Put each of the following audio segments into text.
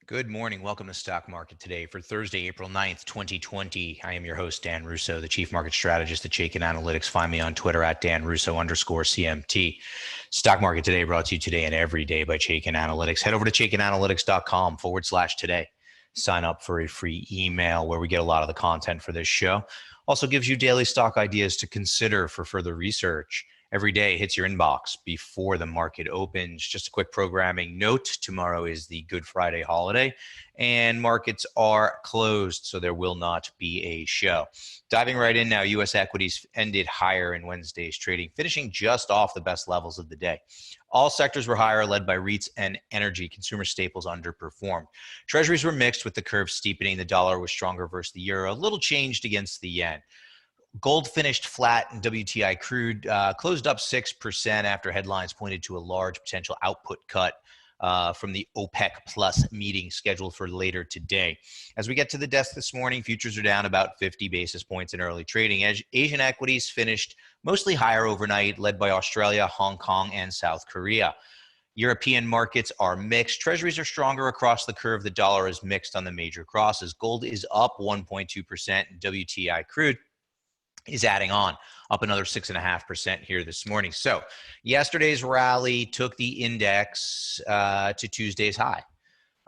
Good morning. Welcome to Stock Market Today for Thursday, April 9th, 2020. I am your host, Dan Russo, the Chief Market Strategist at Chaikin Analytics. Find me on Twitter at Dan_Russo_CMT. Stock Market Today brought to you today and every day by Chaikin Analytics. Head over to chaikinanalytics.com/today. Sign up for a free email where we get a lot of the content for this show. Also gives you daily stock ideas to consider for further research. Every day hits your inbox before the market opens. Just a quick programming note. Tomorrow is the Good Friday holiday and markets are closed, so there will not be a show. Diving right in now, U.S. equities ended higher in Wednesday's trading, finishing just off the best levels of the day. All sectors were higher, led by REITs and energy. Consumer staples underperformed. Treasuries were mixed with the curve steepening. The dollar was stronger versus the euro, a little changed against the yen. Gold finished flat and WTI crude closed up 6% after headlines pointed to a large potential output cut from the OPEC Plus meeting scheduled for later today. As we get to the desk this morning, futures are down about 50 basis points in early trading. Asian equities finished mostly higher overnight, led by Australia, Hong Kong, and South Korea. European markets are mixed. Treasuries are stronger across the curve. The dollar is mixed on the major crosses. Gold is up 1.2%, and WTI crude is adding on, up another 6.5% here this morning. So yesterday's rally took the index to Tuesday's high,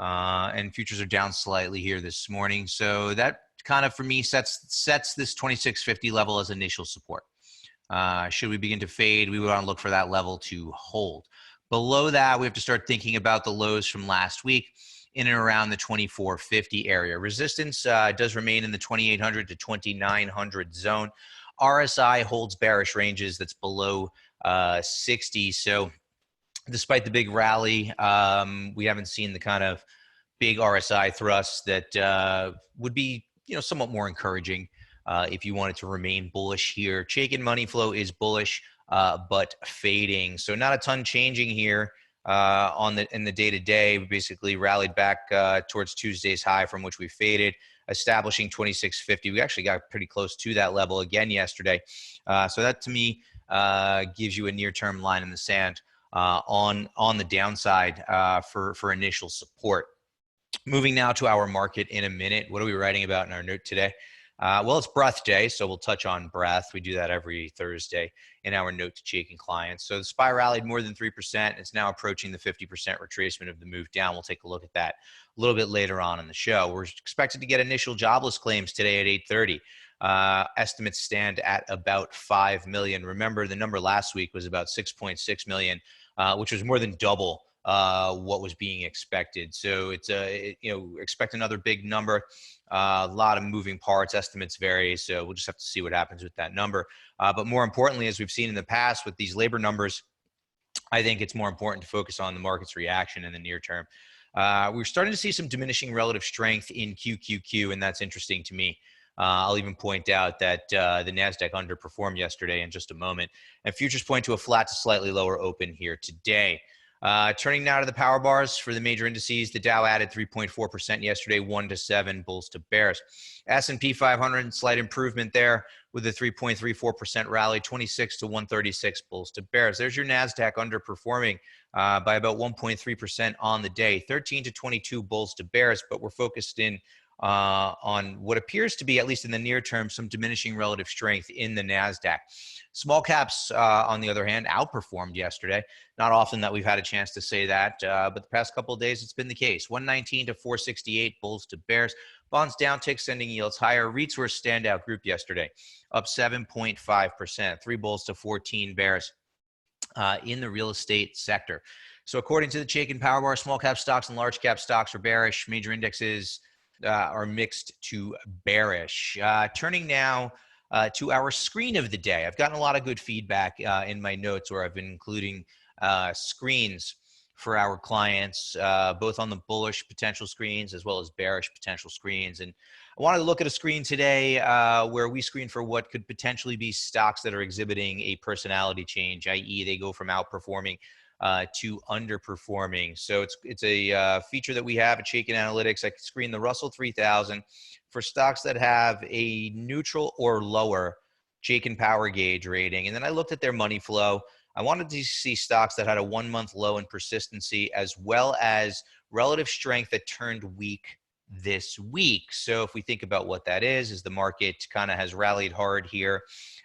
and futures are down slightly here this morning. So that kind of, for me, sets this 2650 level as initial support. Should we begin to fade, we would want to look for that level to hold. Below that, we have to start thinking about the lows from last week in and around the 2450 area. Resistance does remain in the 2800 to 2900 zone. RSI holds bearish ranges that's below 60. So despite the big rally, we haven't seen the kind of big RSI thrusts that would be, somewhat more encouraging if you wanted to remain bullish here. Chaikin money flow is bullish, but fading. So not a ton changing here. In the day-to-day, we basically rallied back towards Tuesday's high from which we faded, establishing 2650. We actually got pretty close to that level again yesterday. So that, to me, gives you a near-term line in the sand on the downside for initial support. Moving now to our market in a minute. What are we writing about in our note today? Well, it's breath day, so we'll touch on breath. We do that every Thursday in our note to Chaikin clients. So the SPY rallied more than 3%. It's now approaching the 50% retracement of the move down. We'll take a look at that a little bit later on in the show. We're expected to get initial jobless claims today at 8:30. Estimates stand at about 5 million. Remember, the number last week was about 6.6 million, which was more than double what was being expected. So it's expect another big number. A lot of moving parts, estimates vary, so we'll just have to see what happens with that number. But more importantly, as we've seen in the past with these labor numbers, I think it's more important to focus on the market's reaction in the near term. We're starting to see some diminishing relative strength in QQQ, and that's interesting to me. I'll even point out that the NASDAQ underperformed yesterday in just a moment, and futures point to a flat to slightly lower open here today. Turning now to the power bars for the major indices, the Dow added 3.4% yesterday, 1 to 7 bulls to bears. S&P 500, slight improvement there with a 3.34% rally, 26 to 136 bulls to bears. There's your NASDAQ underperforming by about 1.3% on the day, 13 to 22 bulls to bears, but we're focused in on what appears to be, at least in the near term, some diminishing relative strength in the NASDAQ. Small caps, on the other hand, outperformed yesterday. Not often that we've had a chance to say that, but the past couple of days it's been the case. 119 to 468 bulls to bears. Bonds downtick, sending yields higher. REITs were a standout group yesterday, up 7.5%. 3 bulls to 14 bears in the real estate sector. So according to the Chaikin Power Bar, small cap stocks and large cap stocks are bearish. Major indexes are mixed to bearish. Turning now to our screen of the day. I've gotten a lot of good feedback in my notes where I've been including screens for our clients, both on the bullish potential screens as well as bearish potential screens. And I wanted to look at a screen today where we screen for what could potentially be stocks that are exhibiting a personality change, i.e. they go from outperforming to underperforming. So it's a feature that we have at Chaikin Analytics. I can screen the Russell 3000 for stocks that have a neutral or lower Chaikin Power Gauge rating. And then I looked at their money flow. I wanted to see stocks that had a 1-month low in persistency, as well as relative strength that turned weak this week. So if we think about what that is the market kind of has rallied hard here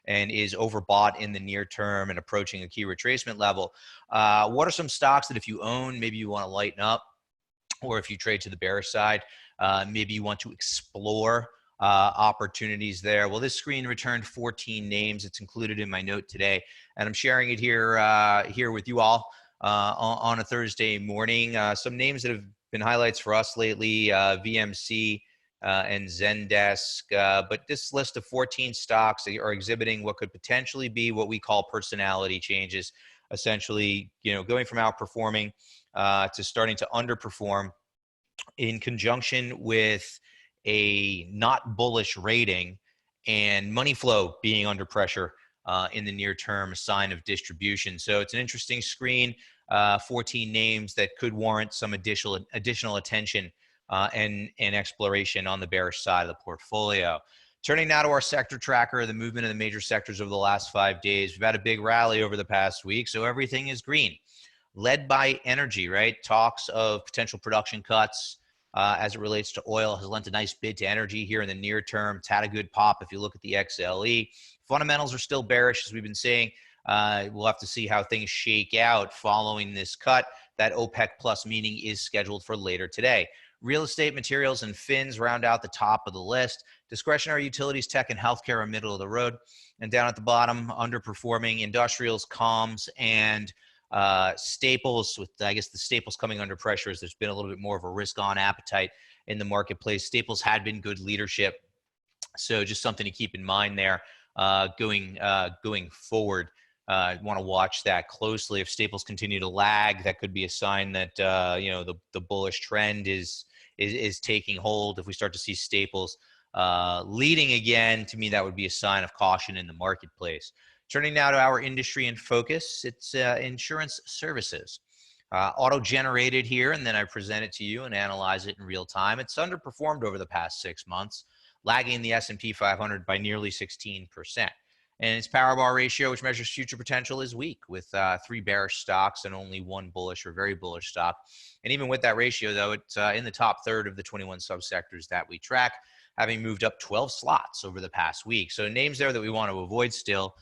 and is overbought in the near term and approaching a key retracement level. What are some stocks that if you own, maybe you want to lighten up, or if you trade to the bearish side, maybe you want to explore opportunities there? Well, this screen returned 14 names. It's included in my note today, and I'm sharing it here with you all on a Thursday morning. Some names that have been highlights for us lately: VMC and Zendesk. But this list of 14 stocks are exhibiting what could potentially be what we call personality changes. Essentially, going from outperforming to starting to underperform in conjunction with a not bullish rating and money flow being under pressure in the near term, a sign of distribution. So it's an interesting screen, 14 names that could warrant some additional attention and exploration on the bearish side of the portfolio. Turning now to our sector tracker, the movement of the major sectors over the last 5 days. We've had a big rally over the past week, so everything is green. Led by energy, right? Talks of potential production cuts as it relates to oil has lent a nice bid to energy here in the near term. It's had a good pop if you look at the XLE. Fundamentals are still bearish, as we've been saying. We'll have to see how things shake out following this cut. That OPEC plus meeting is scheduled for later today. Real estate, materials, and fins round out the top of the list. Discretionary utilities, tech, and healthcare are middle of the road. And down at the bottom, underperforming industrials, comms, and staples, with I guess the staples coming under pressure as there's been a little bit more of a risk-on appetite in the marketplace. Staples had been good leadership, so just something to keep in mind there going forward. Want to watch that closely. If staples continue to lag, that could be a sign that the bullish trend is taking hold. If we start to see staples leading again, to me that would be a sign of caution in the marketplace. Turning now to our industry in focus, it's insurance services. Auto-generated here, and then I present it to you and analyze it in real time. It's underperformed over the past 6 months, lagging the S&P 500 by nearly 16%. And its power bar ratio, which measures future potential, is weak, with 3 bearish stocks and only 1 bullish or very bullish stock. And even with that ratio, though, it's in the top third of the 21 subsectors that we track, having moved up 12 slots over the past week. So names there that we want to avoid still.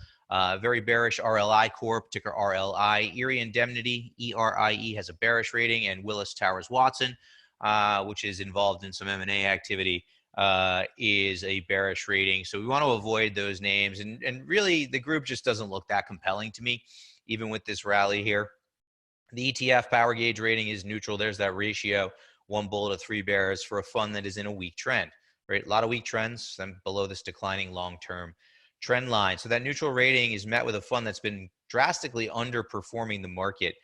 Very bearish RLI Corp, ticker RLI. Erie Indemnity, ERIE, has a bearish rating, and Willis Towers Watson, which is involved in some M&A activity, is a bearish rating. So we want to avoid those names. And really, the group just doesn't look that compelling to me, even with this rally here. The ETF power gauge rating is neutral. There's that ratio, 1 bull to 3 bears for a fund that is in a weak trend. Right? A lot of weak trends, then below this declining long-term trend line. So that neutral rating is met with a fund that's been drastically underperforming the market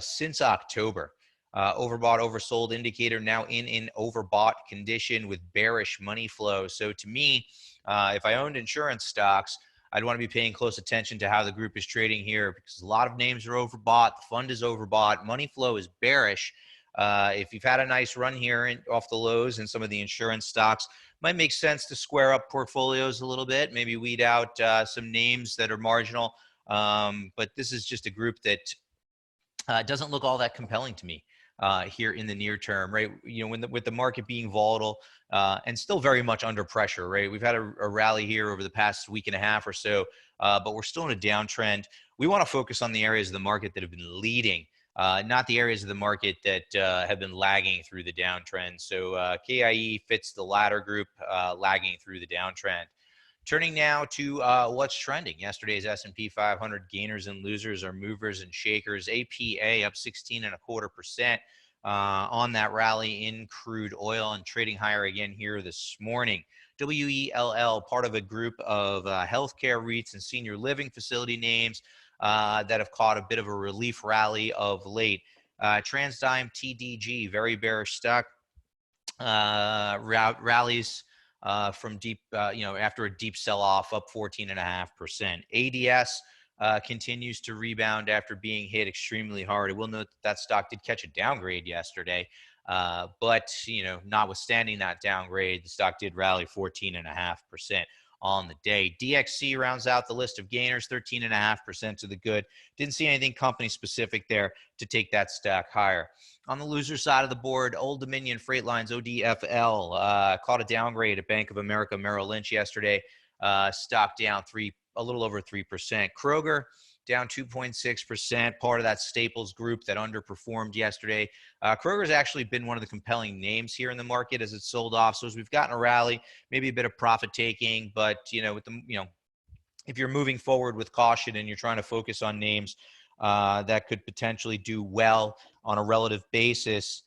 since October. Overbought, oversold indicator now in an overbought condition with bearish money flow. So to me, if I owned insurance stocks, I'd want to be paying close attention to how the group is trading here, because a lot of names are overbought. The fund is overbought. Money flow is bearish. If you've had a nice run here off the lows in some of the insurance stocks, might make sense to square up portfolios a little bit, maybe weed out some names that are marginal. But this is just a group that doesn't look all that compelling to me here in the near term, right? With the market being volatile and still very much under pressure, right? We've had a rally here over the past week and a half or so, but we're still in a downtrend. We want to focus on the areas of the market that have been leading, not the areas of the market that have been lagging through the downtrend. So KIE fits the latter group, lagging through the downtrend. Turning now to what's trending. Yesterday's S&P 500 gainers and losers are movers and shakers. APA up 16.25% on that rally in crude oil and trading higher again here this morning. WELL, part of a group of healthcare REITs and senior living facility names that have caught a bit of a relief rally of late. TransDigm TDG, very bearish stock. Rallies from deep, after a deep sell-off, up 14.5%. ADS continues to rebound after being hit extremely hard. I will note that stock did catch a downgrade yesterday, but notwithstanding that downgrade, the stock did rally 14.5%. on the day. DXC rounds out the list of gainers, 13.5% to the good. Didn't see anything company specific there to take that stack higher. On the loser side of the board, Old Dominion Freight Lines, ODFL, caught a downgrade at Bank of America Merrill Lynch yesterday. Stock down a little over 3%. Kroger down 2.6%, part of that Staples group that underperformed yesterday. Kroger's actually been one of the compelling names here in the market as it's sold off. So as we've gotten a rally, maybe a bit of profit taking, but if you're moving forward with caution and you're trying to focus on names that could potentially do well on a relative basis,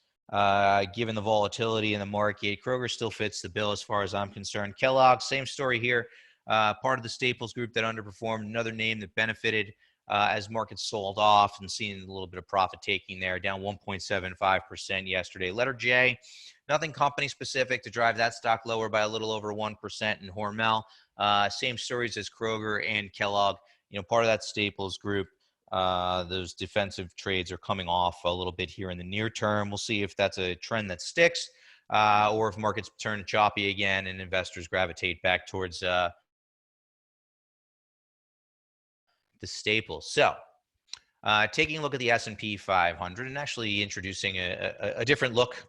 given the volatility in the market, Kroger still fits the bill as far as I'm concerned. Kellogg, same story here. Part of the Staples group that underperformed, another name that benefited as markets sold off and seeing a little bit of profit taking there, down 1.75% yesterday. Letter J, nothing company specific to drive that stock lower by a little over 1%. In Hormel, same stories as Kroger and Kellogg. Part of that Staples group. Those defensive trades are coming off a little bit here in the near term. We'll see if that's a trend that sticks or if markets turn choppy again and investors gravitate back towards the staples. So taking a look at the S&P 500 and actually introducing a different look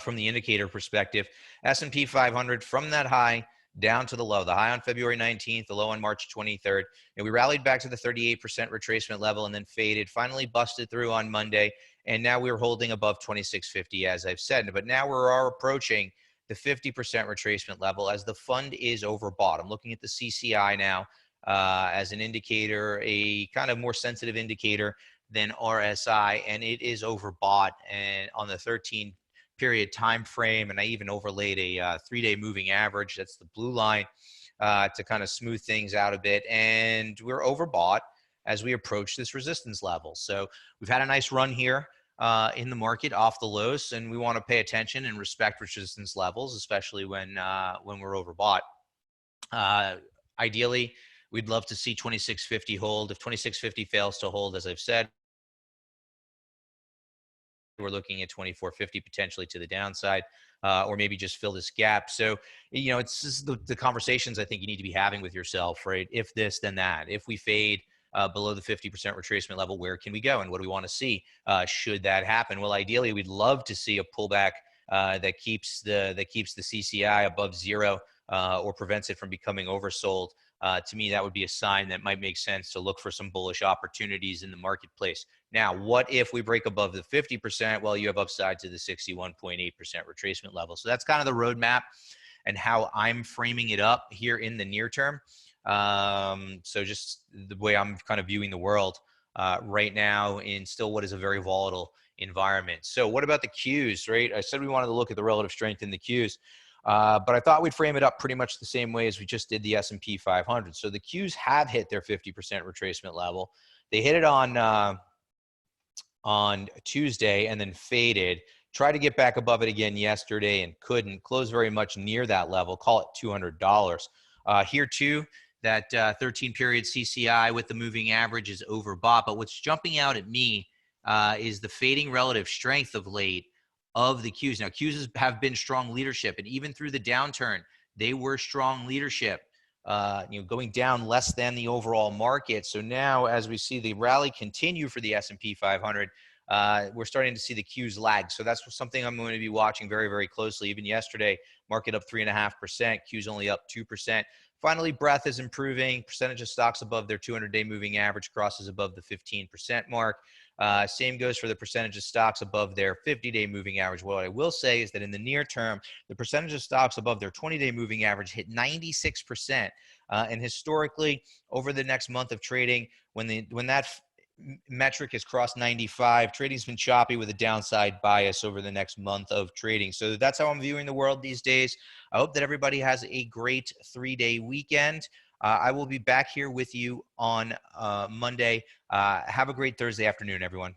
from the indicator perspective. S&P 500 from that high down to the low, the high on February 19th, the low on March 23rd. And we rallied back to the 38% retracement level and then faded, finally busted through on Monday. And now we're holding above 2650, as I've said. But now we're approaching the 50% retracement level as the fund is overbought. I'm looking at the CCI now as an indicator, a kind of more sensitive indicator than RSI, and it is overbought and on the 13-period time frame, and I even overlaid a 3-day moving average. That's the blue line to kind of smooth things out a bit, and we're overbought as we approach this resistance level. So we've had a nice run here in the market off the lows, and we want to pay attention and respect resistance levels, especially when we're overbought. Ideally, we'd love to see 2650 hold. If 2650 fails to hold, as I've said, we're looking at 2450 potentially to the downside, or maybe just fill this gap. So, it's just the conversations I think you need to be having with yourself, right? If this, then that. If we fade below the 50% retracement level, where can we go? And what do we want to see should that happen? Well, ideally, we'd love to see a pullback that keeps the CCI above zero or prevents it from becoming oversold. To me, that would be a sign that might make sense to look for some bullish opportunities in the marketplace. Now, what if we break above the 50%? Well, you have upside to the 61.8% retracement level. So that's kind of the roadmap and how I'm framing it up here in the near term. So just the way I'm kind of viewing the world right now in still what is a very volatile environment. So what about the Qs, right? I said we wanted to look at the relative strength in the Qs. But I thought we'd frame it up pretty much the same way as we just did the S&P 500. So the Qs have hit their 50% retracement level. They hit it on Tuesday and then faded. Tried to get back above it again yesterday and couldn't. Close very much near that level. Call it $200. Here too, that 13-period CCI with the moving average is overbought. But what's jumping out at me is the fading relative strength of late of the Qs. Now, Qs have been strong leadership, and even through the downturn, they were strong leadership, going down less than the overall market. So now, as we see the rally continue for the S&P 500, we're starting to see the Qs lag. So that's something I'm going to be watching very, very closely. Even yesterday, market up 3.5%, Qs only up 2%. Finally, breadth is improving. Percentage of stocks above their 200-day moving average crosses above the 15% mark. Same goes for the percentage of stocks above their 50-day moving average. What I will say is that in the near term, the percentage of stocks above their 20-day moving average hit 96%. And historically, over the next month of trading, when that metric has crossed 95, trading's been choppy with a downside bias over the next month of trading. So that's how I'm viewing the world these days. I hope that everybody has a great 3-day weekend. I will be back here with you on Monday. Have a great Thursday afternoon, everyone.